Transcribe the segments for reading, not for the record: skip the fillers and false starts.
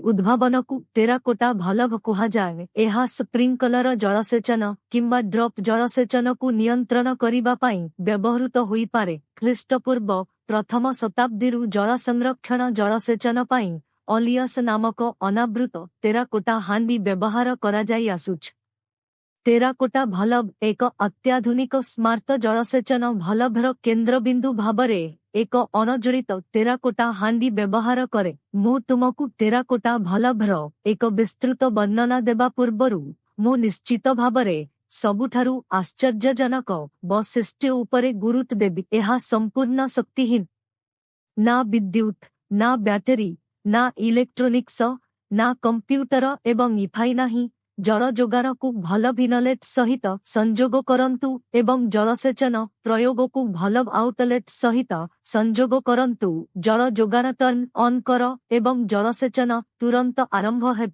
उद्भावन को terracotta valve कुहाଯାए। एहा स्प्रिंकलर जलसेचन किंबा ड्रप जलसेचन को नियंत्रण करिबा पाई व्यवहृत होई पारे। ख्रीष्टपूर्व प्रथम शताब्दी जल संरक्षण जलसेचन पाई अलियस नामक अनावृत टेराकोटा हांडी व्यवहार करा जाई आसुछ। टेराकोटा भल्भ एक अत्याधुनिक स्मार्ट जलसेचन भल्भर केन्द्रबिंदु भावरे एक अणजोड़ित टेराकोटा हांडी व्यवहार करे। मु तुमकु टेराकोटा भल्भर एक विस्तृत वर्णना देबा पूर्वरु मु निश्चित भावरे सबुठारु आश्चर्यजनक वैशिष्ट्य उपरे गुरुत्व देबी। एहा संपूर्ण शक्तिहीन, ना विद्युत, ना बैटरी, ना इलेक्ट्रोनिक्स, ना कंप्यूटर एवं इफाई नाही। जल जोगान को भल्भ इनलेट सहित संजोग करंतु एवं जलसेचन प्रयोग को भल्भ आउटलेट सहित संजोग करंतु। जल जोगान टर्न ऑन कर एवं जलसेचन तुरंत आरंभ हे।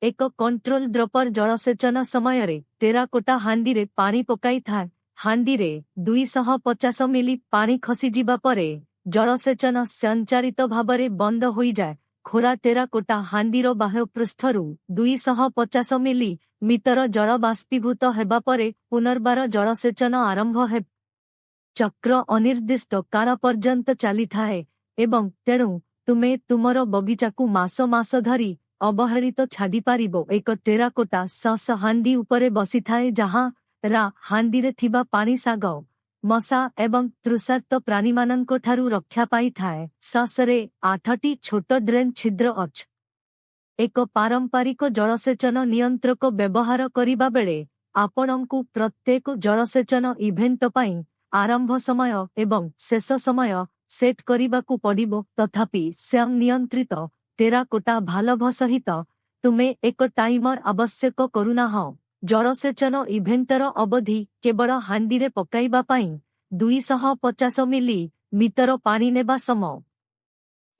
एक कंट्रोल ड्रपर जलसेचन समय रे टेराकोटा हांडी रे पानी पकाई थाए। हांडी रे 250 मिली पानी खसी जिबा परे जलसेचन संचारित भावरे बंद होई जाए। खोला टेराकोटा हांडीर बाह्य पृष्ठरु 250 मिली मीटर जल बाष्पीभूत हेबा परे पुनर्बार जलसेचन आरंभ हे। चक्र अनिर्दिष्ट काल पर्यंत चली थाए एवं तेणु तुमे तुमर बगीचाकु मास मास धरी अवहेलित छाड़ी पारिबो। एक टेराकोटा सस हांडी उपरे बसी थाए जहां रा हांडी रे थिबा पानी साग मशा एवं तृषार्त प्राणी माननको ठारू रक्षा पाई थाए। ससरे 8टी छोट ड्रेन छिद्र अछ। एक पारंपरिक जलसेचन नियंत्रक व्यवहार करिबा बेले आपणंकु प्रत्येक जलसेचन इवेंट पाई आरंभ समय एवं शेष समय सेट करिबाकु पड़िबो। तथापि स्वयं नियंत्रित टेराकोटा भल्भ सहित तुमे एक टाइमर आवश्यक करुनाह। जलसेचन इवेंटर अवधि केवल हांडी रे पकाइबा पाई 250 मिली मीटर पानी नेबा समय।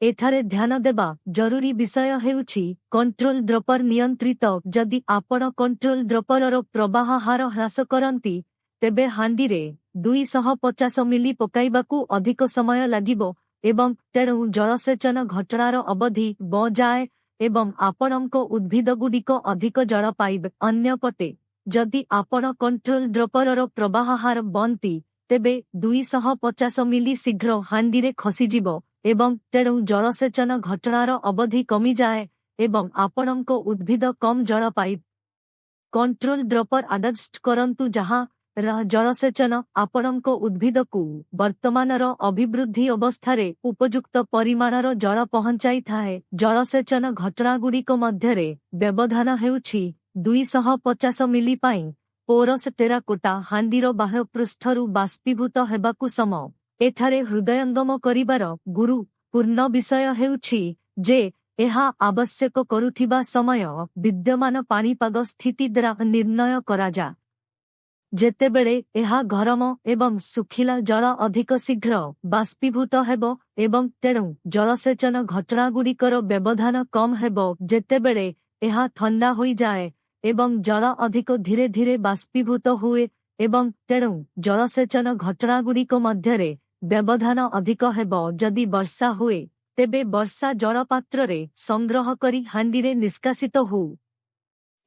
एठारे ध्यान देबा जरूरी विषय हेउछि कंट्रोल ड्रपर नियंत्रित। जदि आपण कंट्रोल ड्रपर प्रवाह हार ह्रास करंती तेबे हांडी रे 250 मिली पकाइबाकू अधिक समय लागिबो एवं तेणु जलसेचन घटनार अवधि बजाए एवं आपणको उद्भिद गुडिक अधिक जल पाइबे। अन्य पटे जदि आपण कंट्रोल ड्रपर प्रवाह हार बनती तेबे 250 मिली शीघ्र हांडी रे खसीजिबो एवं तेणु जलसेचन घटनार अवधि कमी जाए एवं आपणको उद्भिद कम जल पाइब। कंट्रोल ड्रपर आडजस्ट करंतु जहां जलसेचन आपणको उद्भिद को वर्तमानर अभिवृद्धि अवस्थारे उपयुक्त परिमाणर जल पहुंचाई थाए। जलसेचन घटनागुड़िक मध्यरे व्यवधान हेउछि 250 मिली पाई पोरस टेराकोटा हांडीर बाह्य पृष्ठरु बाष्पीभूत हेबाकु समय। एठारे हृदयंगम करिबार गुरुपूर्ण विषय हेउछि जे एहा आवश्यक करुथिबा समय विद्यमान पाणीपाग स्थिति द्वारा निर्णय कराजा। जेतेबेले एहा गरम एवं सुखिला जल अधिक शीघ्र बाष्पीभूत हेबो एवं तेणु जलसेचन घटनागुड़िकर व्यवधान कम हेबो। जेतेबेले एहा ठंडा होई जाए एवं जल अधिक धीरे धीरे बाष्पीभूत हुए एवं तेणु जलसेचन घटनागुड़िक मध्यरे व्यवधान अधिक हेबो। जदि वर्षा हुए तेबे वर्षा जल पात्ररे संग्रह करी हांडी रे निष्कासित हो।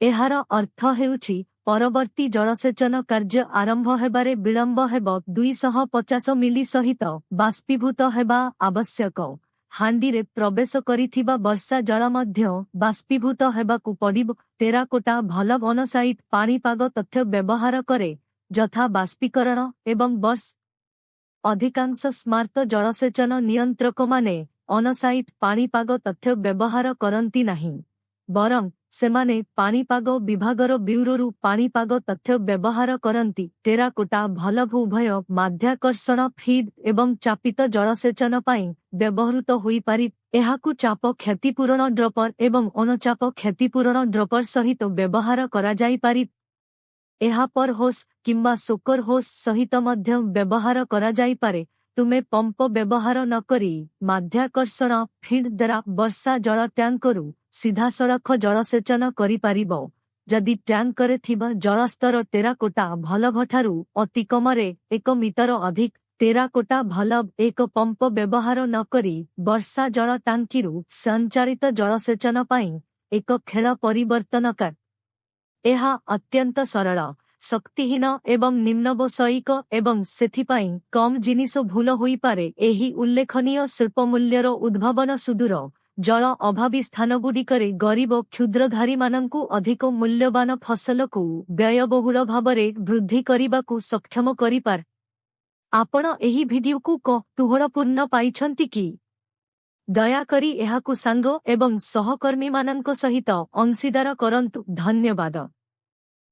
एहार अर्थ हेउछि परवर्ती जलसेचन कार्य आरंभ हेबारे विलंब हेबो। 250 मिली सहित बाष्पीभूत हेबा आवश्यक। हांडी रे प्रवेश करिथिबा वर्षा जल मध्य बाष्पीभूत हेबाकु पड़िबो। टेराकोटा भल्भ ऑनसाइट पाणीपाग तथ्य व्यवहार करे यथा बाष्पीकरण एवं वर्ष। अधिकांश स्मार्ट जलसेचन नियंत्रक माने ऑनसाइट पाणीपाग तथ्य व्यवहार करंती नाही, बरं सेमाने पाणीपाग विभागर ब्यूरोरु पाणीपाग तथ्य व्यवहार करंती। टेराकोटा भल्भ उभय माध्याकर्षण फीड एवं चापित जलसेचन पाई व्यवहृत होई पारि। एहाकु चाप क्षतिपूरण ड्रपर एवं अणुचाप क्षतिपूरण ड्रपर सहित व्यवहार करा जाई पारि। एहा पर होस किंबा सोकर होस सहित मध्य व्यवहार करा जाई पारे। तुमे पंप व्यवहार न करी माध्याकर्षण फीड द्वारा वर्षा जल टैंकरु सीधा सड़क जलसेचन करि पारिबो। जदि टैंकरे थिबा जलस्तर टेराकोटा भल्भ ठारू अति कमरे 1 मीटर अधिक ଟେରାକୋଟା ଭଲ୍ଭ ଏକ ପମ୍ପ ବ୍ୟବହାର ନକରି ବର୍ଷା ଜଳ ଟାଙ୍କିରୁ ସଞ୍ଚାଳିତ ଜଳସେଚନ ପାଇଁ ଏକ ଖେଳ ପରିବର୍ତ୍ତନକାର। ଏହା ଅତ୍ୟନ୍ତ ସରଳ, ଶକ୍ତିହୀନ ଏବଂ ନିମ୍ନବୈଷୟିକ ଏବଂ ସେଥିପାଇଁ କମ୍ ଜିନିଷ ଭୁଲ ହୋଇପାରେ। ଏହି ଉଲ୍ଲେଖନୀୟ ଶିଳ୍ପମୂଲ୍ୟର ଉଦ୍ଭାବନ ସୁଦୂର ଜଳ ଅଭାବୀ ସ୍ଥାନଗୁଡ଼ିକରେ ଗରିବ କ୍ଷୁଦ୍ରଧାରୀମାନଙ୍କୁ ଅଧିକ ମୂଲ୍ୟବାନ ଫସଲକୁ ବ୍ୟୟବହୁଳ ଭାବରେ ବୃଦ୍ଧି କରିବାକୁ ସକ୍ଷମ କରିପାରେ। ଆପଣ ଏହି ଭିଡିଓକୁ କୌତୂହଳପୂର୍ଣ୍ଣ ପାଇଛନ୍ତି କି? ଦୟାକରି ଏହାକୁ ସାଙ୍ଗ ଏବଂ ସହକର୍ମୀମାନଙ୍କ ସହିତ ଅଂଶୀଦାର କରନ୍ତୁ। ଧନ୍ୟବାଦ।